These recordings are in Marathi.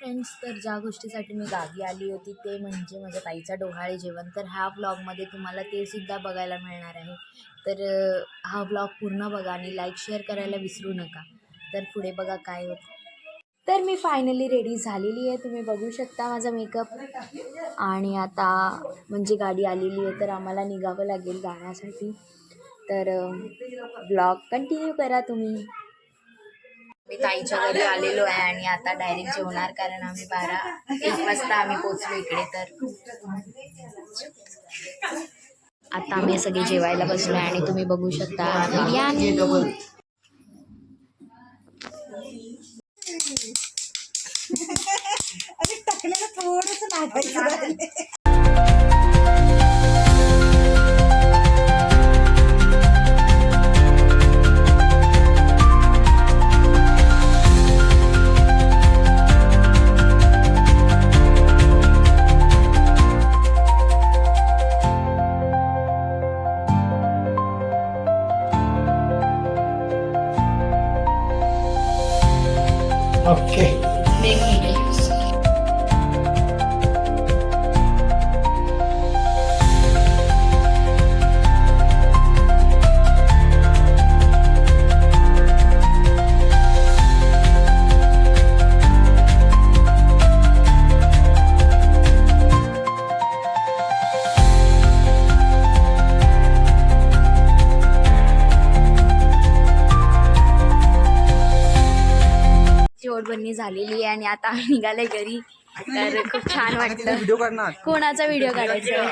फ्रेंड्स, तर ज्या गोष्टीसाठी मी गावी आली होती ते म्हणजे माझ्या ताईचा डोहाळे जेवण. तर ह्या व्लॉगमध्ये तुम्हाला ते सुद्धा बघायला मिळणार आहे. तर हा व्लॉग पूर्ण बघा आणि लाईक शेअर करायला विसरू नका. तर पुढे बघा काय होतं. तर मी फायनली रेडी झालेली आहे, तुम्ही बघू शकता माझा मेकअप. आणि आता म्हणजे गाडी आलेली आहे तर आम्हाला निघावं लागेल जाण्यासाठी. तर व्लॉग कंटिन्यू करा तुम्ही. मी ताईच्या घरी आलेलो आहे आणि आता डायरेक्ट जेवणार, कारण आम्ही 1 वाजता आम्ही पोचलो इकडे. तर आता आम्ही सगळे जेवायला बसलो आहे आणि तुम्ही बघू शकता बिर्याणी. टाकलेलं थोडंसं नाकायचं. Okay. बनणी झालेली आहे आणि आता आम्ही निघाले घरी. तर खूप छान वाटलं. कोणाचा व्हिडिओ काढायचा?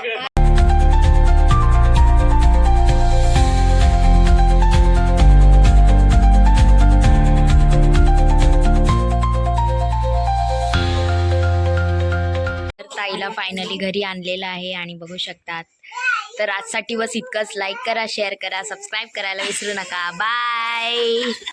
ताईला फायनली घरी आणलेलं आहे आणि बघू शकतात. तर आजसाठी बस इतकंच. लाईक करा, शेअर करा, सबस्क्राईब करायला विसरू नका. बाय.